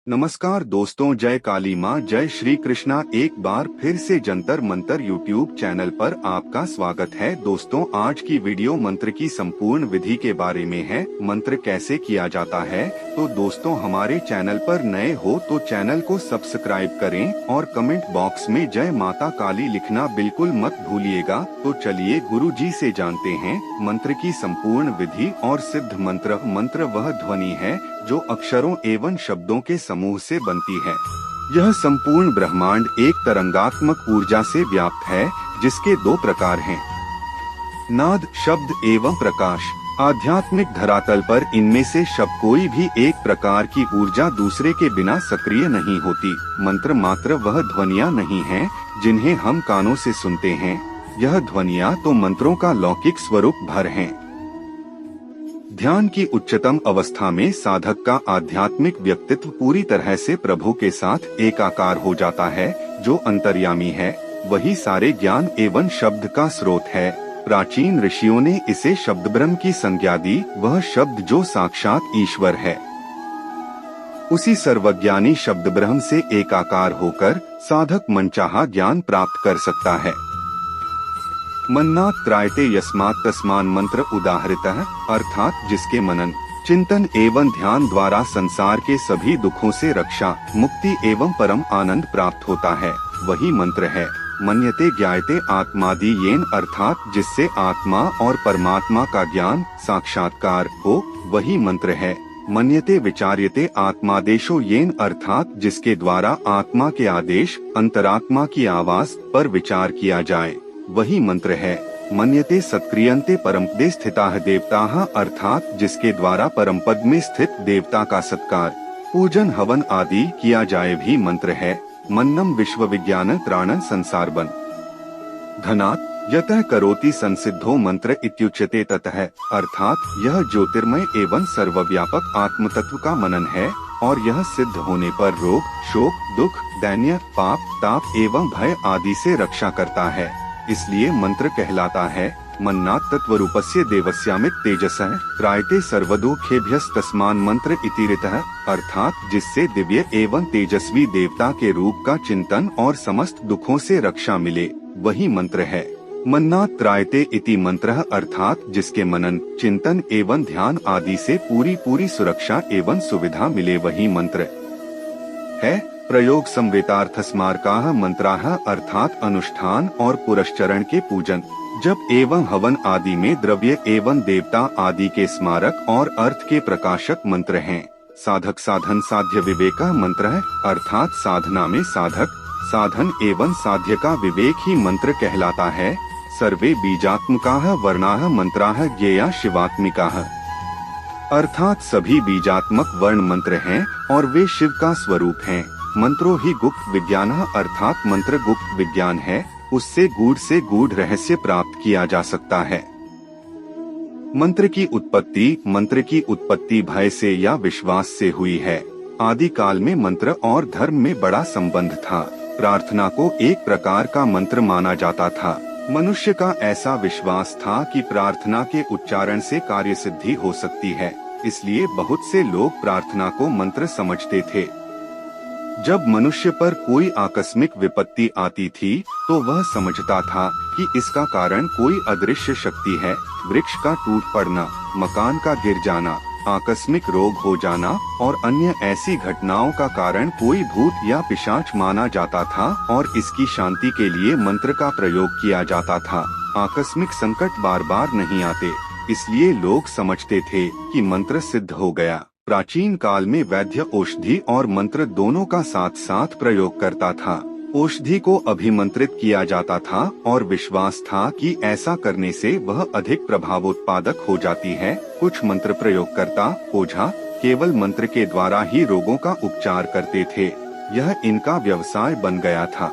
नमस्कार दोस्तों, जय काली माँ, जय श्री कृष्णा। एक बार फिर से जंतर मंतर यूट्यूब चैनल पर आपका स्वागत है। दोस्तों, आज की वीडियो मंत्र की संपूर्ण विधि के बारे में है। मंत्र कैसे किया जाता है। तो दोस्तों, हमारे चैनल पर नए हो तो चैनल को सब्सक्राइब करें और कमेंट बॉक्स में जय माता काली लिखना बिल्कुल मत भूलिएगा। तो चलिए गुरु जी से जानते हैं मंत्र की संपूर्ण विधि और सिद्ध मंत्र। मंत्र वह ध्वनि है जो अक्षरों एवं शब्दों के समूह से बनती है। यह संपूर्ण ब्रह्मांड एक तरंगात्मक ऊर्जा से व्याप्त है, जिसके दो प्रकार हैं, नाद शब्द एवं प्रकाश। आध्यात्मिक धरातल पर इनमें से शब्द कोई भी एक प्रकार की ऊर्जा दूसरे के बिना सक्रिय नहीं होती। मंत्र मात्र वह ध्वनियाँ नहीं हैं जिन्हें हम कानों से सुनते हैं। यह ध्वनियाँ तो मंत्रों का लौकिक स्वरूप भर हैं। ध्यान की उच्चतम अवस्था में साधक का आध्यात्मिक व्यक्तित्व पूरी तरह से प्रभु के साथ एकाकार हो जाता है। जो अंतर्यामी है वही सारे ज्ञान एवं शब्द का स्रोत है। प्राचीन ऋषियों ने इसे शब्द ब्रह्म की संज्ञा दी। वह शब्द जो साक्षात ईश्वर है, उसी सर्वज्ञानी शब्द ब्रह्म से एकाकार होकर साधक मनचाहा ज्ञान प्राप्त कर सकता है। मन्नात् त्रायते यस्मात् तस्मान् मंत्र उदाहृतः, अर्थात जिसके मनन चिंतन एवं ध्यान द्वारा संसार के सभी दुखों से रक्षा, मुक्ति एवं परम आनंद प्राप्त होता है, वही मंत्र है। मन्यते ज्ञायते आत्मादि येन, अर्थात जिससे आत्मा और परमात्मा का ज्ञान साक्षात्कार हो, वही मंत्र है। मन्यते विचार्यते आत्मादेशो येन, अर्थात जिसके द्वारा आत्मा के आदेश अंतरात्मा की आवाज पर विचार किया जाए, वही मंत्र है। मन्यते सत्क्रियन्ते परमपदे स्थिताः देवताः, अर्थात जिसके द्वारा परम पद में स्थित देवता का सत्कार, पूजन, हवन आदि किया जाए, भी मंत्र है। मन्नम विश्व विज्ञान त्राणन संसारबन धनात् यतः करोति संसिद्धो मंत्र इत्युच्यते ततः, अर्थात यह ज्योतिर्मय एवं सर्वव्यापक आत्म तत्व का मनन है और यह सिद्ध होने पर रोग, शोक, दुख, दैन्य, पाप, ताप एवं भय आदि से रक्षा करता है। इसलिए मंत्र कहलाता है मन्नात् तत्वरूपस्य देवस्यामित तेजसः त्रायते सर्वदुःखेभ्यस्तस्मान् मंत्र इति ऋतः, अर्थात जिससे दिव्य एवं तेजस्वी देवता के रूप का चिंतन और समस्त दुखों से रक्षा मिले, वही मंत्र है। मन्नात् त्रायते इति मंत्रः, अर्थात जिसके मनन चिंतन एवं ध्यान आदि से पूरी सुरक्षा एवं सुविधा मिले, वही मंत्र है। प्रयोग संवेतार्थ स्मारकाः मंत्राः, अर्थात अनुष्ठान और पुरस्चरण के पूजन, जप एवं हवन आदि में द्रव्य एवं देवता आदि के स्मारक और अर्थ के प्रकाशक मंत्र हैं। साधक साधन साध्य विवेक मंत्र है, अर्थात साधना में साधक, साधन एवं साध्य का विवेक ही मंत्र कहलाता है। सर्वे बीजात्मकाः वर्णाः मंत्राः ज्ञेया शिवात्मिकाः, अर्थात सभी बीजात्मक वर्ण मंत्र हैं और वे शिव का स्वरूप हैं। मंत्रो ही गुप्त विज्ञान, अर्थात मंत्र गुप्त विज्ञान है, उससे गूढ़ रहस्य प्राप्त किया जा सकता है। मंत्र की उत्पत्ति भय से या विश्वास से हुई है। आदि काल में मंत्र और धर्म में बड़ा संबंध था। प्रार्थना को एक प्रकार का मंत्र माना जाता था। मनुष्य का ऐसा विश्वास था कि प्रार्थना के उच्चारण से कार्य सिद्धि हो सकती है, इसलिए बहुत से लोग प्रार्थना को मंत्र समझते थे। जब मनुष्य पर कोई आकस्मिक विपत्ति आती थी तो वह समझता था कि इसका कारण कोई अदृश्य शक्ति है। वृक्ष का टूट पड़ना, मकान का गिर जाना, आकस्मिक रोग हो जाना और अन्य ऐसी घटनाओं का कारण कोई भूत या पिशाच माना जाता था और इसकी शांति के लिए मंत्र का प्रयोग किया जाता था। आकस्मिक संकट बार बार नहीं आते, इसलिए लोग समझते थे कि मंत्र सिद्ध हो गया। प्राचीन काल में वैद्य औषधि और मंत्र दोनों का साथ साथ प्रयोग करता था। औषधि को अभिमंत्रित किया जाता था और विश्वास था कि ऐसा करने से वह अधिक प्रभावोत्पादक हो जाती है। कुछ मंत्र प्रयोगकर्ता ओझा केवल मंत्र के द्वारा ही रोगों का उपचार करते थे। यह इनका व्यवसाय बन गया था।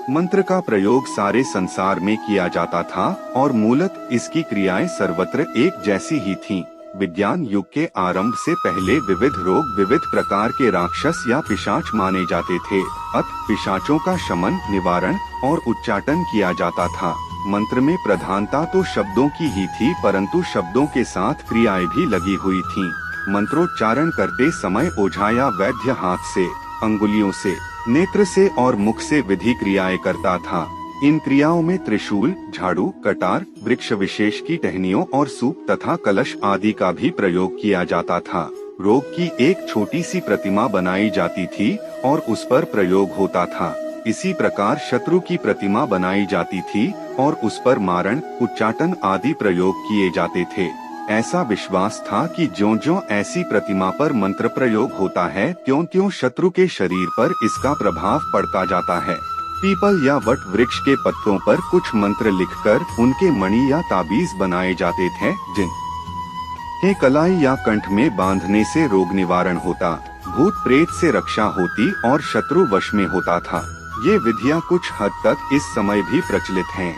मंत्र का प्रयोग सारे संसार में किया जाता था और मूलतः इसकी क्रियाएं सर्वत्र एक जैसी ही थीं। विज्ञान युग के आरंभ से पहले विविध रोग विविध प्रकार के राक्षस या पिशाच माने जाते थे। अतः पिशाचों का शमन, निवारण और उच्चाटन किया जाता था। मंत्र में प्रधानता तो शब्दों की ही थी, परंतु शब्दों के साथ क्रियाएं भी लगी हुई थीं। मंत्रोच्चारण करते समय ओझा या वैद्य हाथ से, अंगुलियों से, नेत्र से और मुख से विधि क्रियाएं करता था। इन क्रियाओं में त्रिशूल, झाड़ू, कटार, वृक्ष विशेष की टहनियों और सूप तथा कलश आदि का भी प्रयोग किया जाता था। रोग की एक छोटी सी प्रतिमा बनाई जाती थी और उस पर प्रयोग होता था। इसी प्रकार शत्रु की प्रतिमा बनाई जाती थी और उस पर मारण, उच्चाटन आदि प्रयोग किए जाते थे। ऐसा विश्वास था कि ज्यों-ज्यों ऐसी प्रतिमा पर मंत्र प्रयोग होता है, त्यों-त्यों शत्रु के शरीर पर इसका प्रभाव पड़ता जाता है। पीपल या वट वृक्ष के पत्तों पर कुछ मंत्र लिखकर उनके मणि या ताबीज बनाए जाते थे, जिन्हें कलाई या कंठ में बांधने से रोग निवारण होता, भूत प्रेत से रक्षा होती और शत्रु वश में होता था। ये विधियां कुछ हद तक इस समय भी प्रचलित हैं।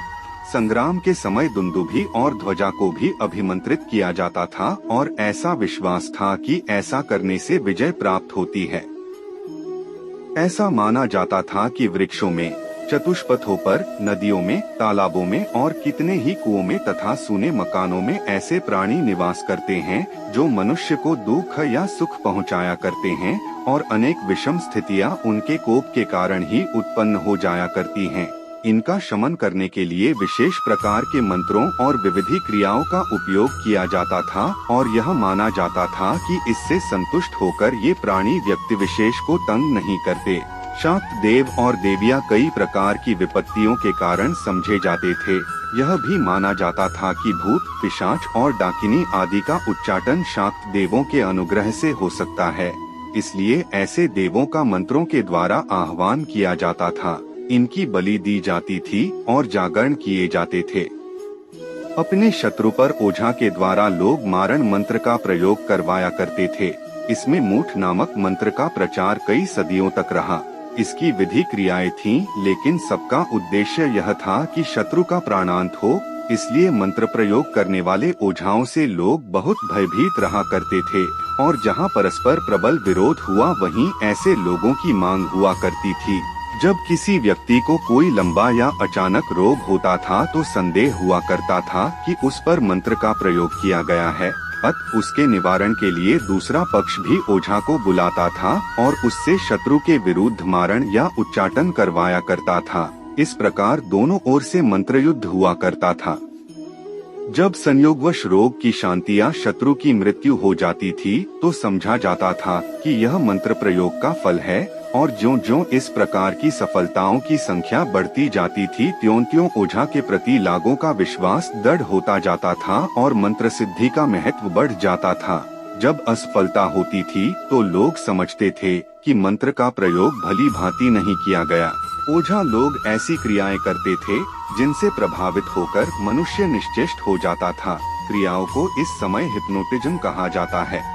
संग्राम के समय दुंदुभी और ध्वजा को भी अभिमंत्रित किया जाता था और ऐसा विश्वास था कि ऐसा करने से विजय प्राप्त होती है। ऐसा माना जाता था कि वृक्षों में, चतुष्पथों पर, नदियों में, तालाबों में और कितने ही कुओं में तथा सूने मकानों में ऐसे प्राणी निवास करते हैं जो मनुष्य को दुख या सुख पहुंचाया करते हैं और अनेक विषम स्थितियां उनके कोप के कारण ही उत्पन्न हो जाया करती हैं। इनका शमन करने के लिए विशेष प्रकार के मंत्रों और विविधि क्रियाओं का उपयोग किया जाता था और यह माना जाता था कि इससे संतुष्ट होकर ये प्राणी व्यक्ति विशेष को तंग नहीं करते। शाक्त देव और देवियां कई प्रकार की विपत्तियों के कारण समझे जाते थे। यह भी माना जाता था कि भूत, पिशाच और डाकिनी आदि का उच्चाटन शाक्त देवों के अनुग्रह से हो सकता है। इसलिए ऐसे देवों का मंत्रों के द्वारा आह्वान किया जाता था। इनकी बलि दी जाती थी और जागरण किए जाते थे। अपने शत्रु पर ओझा के द्वारा लोग मारण मंत्र का प्रयोग करवाया करते थे। इसमें मूठ नामक मंत्र का प्रचार कई सदियों तक रहा। इसकी विधि क्रियाएं थीं, लेकिन सबका उद्देश्य यह था कि शत्रु का प्राणांत हो। इसलिए मंत्र प्रयोग करने वाले ओझाओं से लोग बहुत भयभीत रहा करते थे और जहां परस्पर प्रबल विरोध हुआ, वहीं ऐसे लोगों की मांग हुआ करती थी। जब किसी व्यक्ति को कोई लंबा या अचानक रोग होता था तो संदेह हुआ करता था कि उस पर मंत्र का प्रयोग किया गया है। अतः उसके निवारण के लिए दूसरा पक्ष भी ओझा को बुलाता था और उससे शत्रु के विरुद्ध मारण या उच्चाटन करवाया करता था। इस प्रकार दोनों ओर से मंत्र युद्ध हुआ करता था। जब संयोगवश रोग की शांति या शत्रु की मृत्यु हो जाती थी तो समझा जाता था कि यह मंत्र प्रयोग का फल है और ज्यों-ज्यों इस प्रकार की सफलताओं की संख्या बढ़ती जाती थी, त्यों-त्यों ओझा के प्रति लोगों का विश्वास दृढ़ होता जाता था और मंत्र सिद्धि का महत्व बढ़ जाता था। जब असफलता होती थी तो लोग समझते थे कि मंत्र का प्रयोग भली भांति नहीं किया गया। ओझा लोग ऐसी क्रियाएं करते थे जिनसे प्रभावित होकर मनुष्य निश्चेष्ट हो जाता था। क्रियाओं को इस समय हिप्नोटिज्म कहा जाता है।